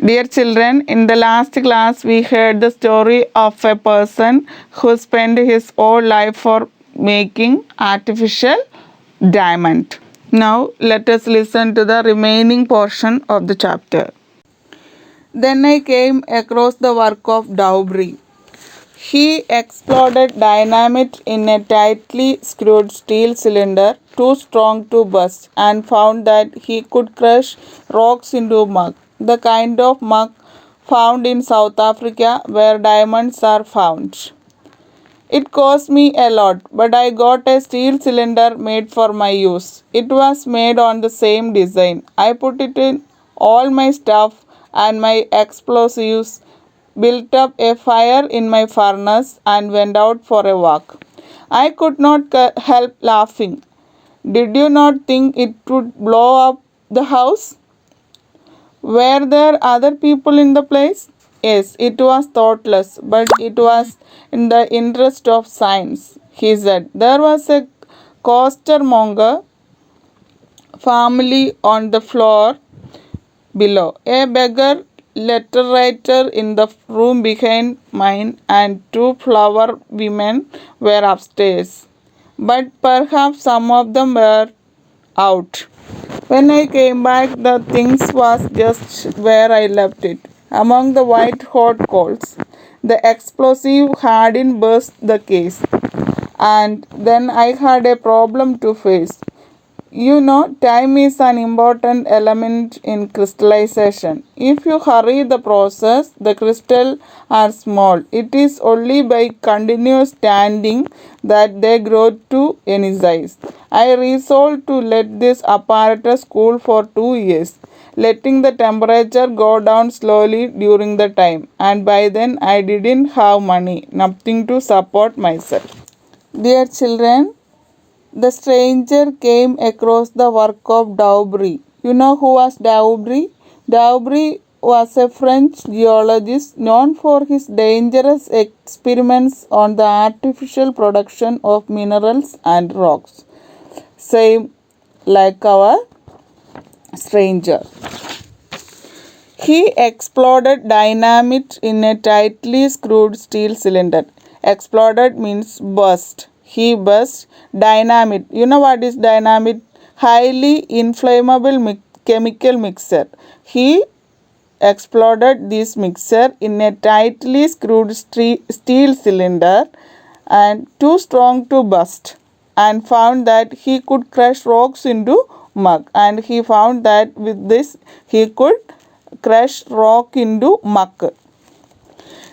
Dear children, in the last class we heard the story of a person who spent his whole life for making artificial diamond. Now let us listen to the remaining portion of the chapter. Then I came across the work of Daubry. He exploded dynamite in a tightly screwed steel cylinder too strong to burst and found that he could crush rocks into mud, the kind of mud found in South Africa where diamonds are found. It cost me a lot, but I got a steel cylinder made for my use. It was made on the same design. I put it in all my stuff and my explosives, built up a fire in my furnace, and went out for a walk. I could not help laughing. Did you not think it would blow up the house? Were there other people in the place? Yes, it was thoughtless, but it was in the interest of science, he said. There was a costermonger family on the floor below, a beggar letter writer in the room behind mine, and two flower women were upstairs. But perhaps some of them were out. When I came back, the things was just where I left it, among the white hot coals. The explosive hadn't burst the case, and then I had a problem to face. You know, time is an important element in crystallization. If you hurry the process, the crystals are small. It is only by continuous standing that they grow to any size. I resolved to let this apparatus cool for 2 years, letting the temperature go down slowly during the time. And by then I didn't have money, nothing to support myself. Dear children, the stranger came across the work of Daubry. You know who was Daubry? Daubry was a French geologist known for his dangerous experiments on the artificial production of minerals and rocks. Same like our stranger. He exploded dynamite in a tightly screwed steel cylinder. Exploded means burst. He burst dynamite. You know what is dynamite? Highly inflammable chemical mixture. He exploded this mixture in a tightly screwed steel cylinder and too strong to burst, and found that he could crush rocks into mud, and he found that with this he could crush rock into muck,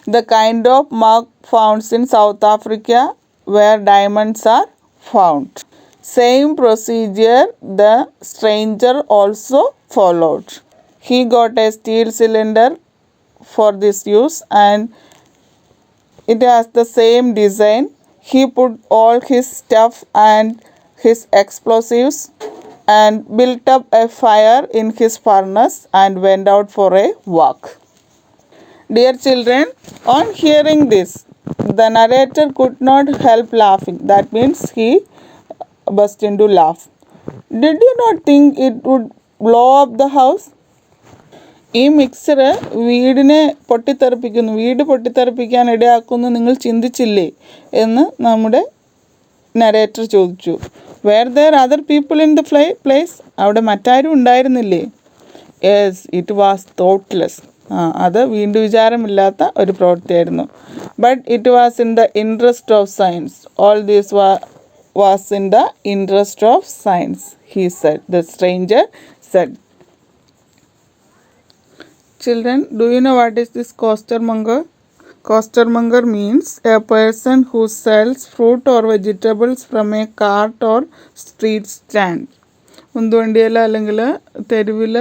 the kind of muck found in South Africa where diamonds are found. Same procedure the stranger also followed. He got a steel cylinder for this use, and it has the same design. He put all his stuff and his explosives and built up a fire in his furnace and went out for a walk. Dear children, on hearing this, the narrator could not help laughing. That means he burst into laugh. Did you not think it would blow up the house? ഈ mixer വീട് പൊട്ടിത്തെറിപ്പിക്കാൻ ഇടയാക്കുമെന്ന് നിങ്ങൾ ചിന്തിച്ചില്ലേ എന്ന് നമ്മുടെ narrator ചോദിച്ചു. Were there other people in the place? അവിടെ മറ്റാരും ഉണ്ടായിരുന്നില്ലേ? Yes, it was thoughtless. അത് വീണ്ടും വിചാരമില്ലാത്ത ഒരു പ്രവൃത്തിയായിരുന്നു. But it was in the interest of science. All these was in the interest of science, he said. The stranger said. Children, do you know what is this costermonger? Costermonger means a person who sells fruit or vegetables from a cart or street stand. ഉന്തുവണ്ടിയിൽ അല്ലെങ്കിൽ തെരുവിൽ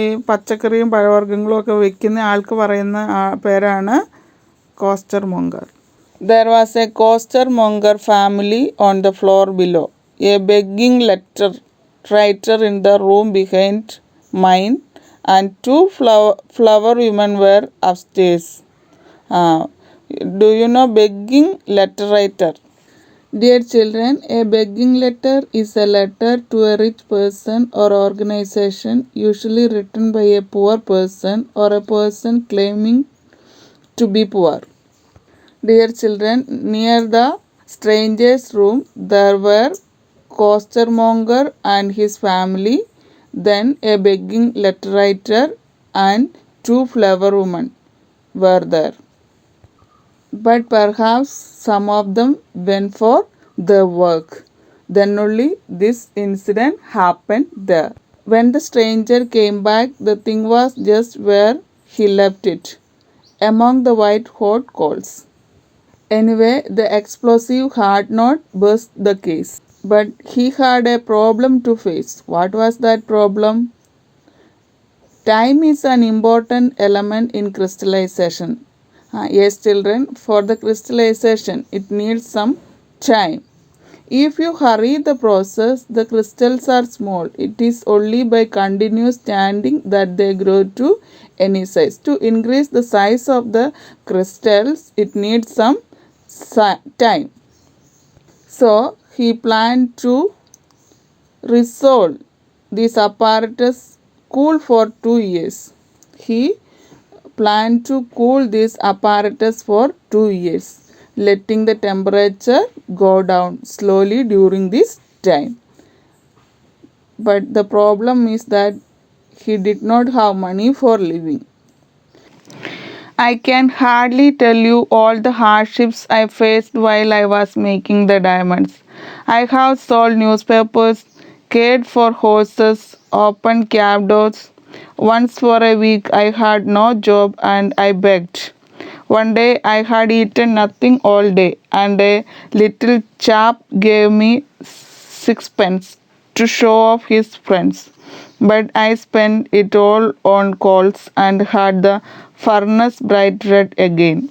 ഈ പച്ചക്കറിയും പഴവർഗ്ഗങ്ങളും ഒക്കെ വിൽക്കുന്ന ആൾക്ക് പറയുന്ന പേരാണ് കോസ്റ്റർമോങ്കർ. There was a costermonger family on the floor below, a begging letter writer in the room behind mine, and two flower women were upstairs. Do you know begging letter writer? Dear children, a begging letter is a letter to a rich person or organization, usually written by a poor person or a person claiming to be poor. Dear children, near the stranger's room there were costermonger and his family, then a begging letter writer and two clever women were there. But perhaps some of them went for their work. Then only this incident happened there. When the stranger came back, the thing was just where he left it, among the white hot coals. Anyway, the explosive had not burst the case. But he had a problem to face. What was that problem? Time is an important element in crystallization. Yes, children, for the crystallization, it needs some time. If you hurry the process, the crystals are small. It is only by continuous standing that they grow to any size. To increase the size of the crystals, it needs some time. So, he planned to resolve this apparatus cool for 2 years. He planned to cool this apparatus for 2 years, letting the temperature go down slowly during this time. But the problem is that he did not have money for living. I can hardly tell you all the hardships I faced while I was making the diamonds. I have sold newspapers, cared for horses, opened cab doors. Once for a week I had no job and I begged. One day I had eaten nothing all day, and a little chap gave me sixpence to show off his friends. But I spent it all on coals and had the furnace bright red again.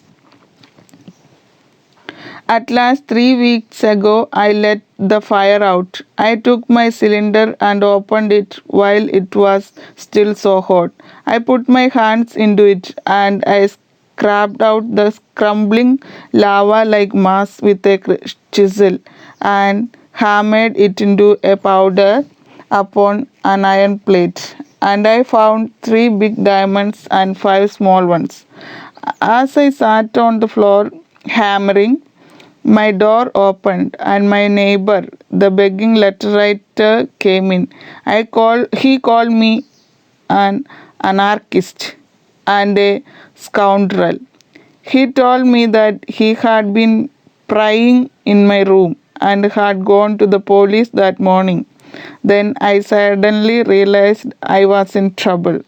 At last, 3 weeks ago, I let the fire out. I took my cylinder and opened it while it was still so hot. I put my hands into it and I scraped out the crumbling lava like mass with a chisel and hammered it into a powder upon an iron plate. And I found 3 big diamonds and 5 small ones. As I sat on the floor hammering, my door opened and my neighbor, the begging letter writer, came in. He called me an anarchist and a scoundrel. He told me that he had been prying in my room and had gone to the police that morning. Then I suddenly realized I was in trouble.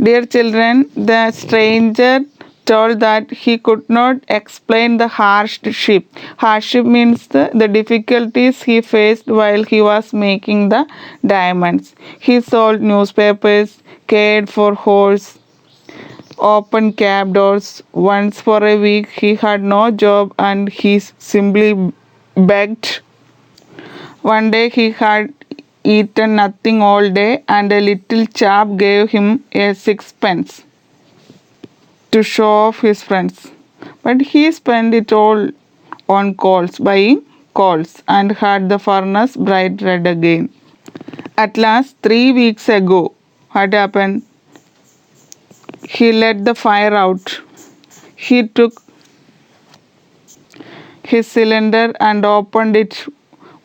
Dear children, the stranger told that he could not explain the hardship. Hardship means the difficulties he faced while he was making the diamonds. He sold newspapers, cared for horses, opened cab doors. Once for a week he had no job and he simply begged. One day he had eaten nothing all day and a little chap gave him a sixpence to show off his friends. But he spent it all on coals, buying coals, and had the furnace bright red again. At last, 3 weeks ago, what happened? He let the fire out. He took his cylinder and opened it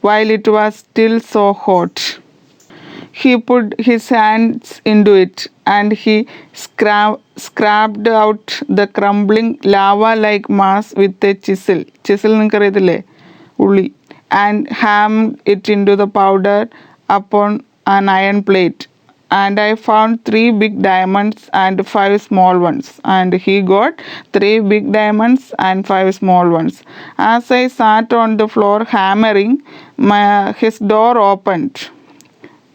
while it was still so hot. He put his hands into it and he scraped out the crumbling lava like mass with a chisel. Chisel നിങ്ങൾക്കറിയത്തില്ലേ ഉള്ളി. And hammered it into the powder upon an iron plate. And I found 3 big diamonds and 5 small ones. And he got 3 big diamonds and 5 small ones. As I sat on the floor hammering, his door opened.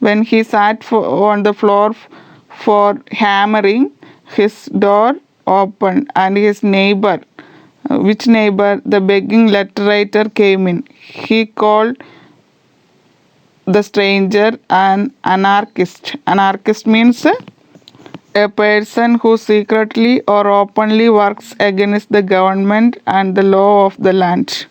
When he sat on the floor for hammering, his door opened and his neighbor, which neighbor? The begging letter writer came in. He called the stranger an anarchist. Anarchist means A person who secretly or openly works against the government and the law of the land.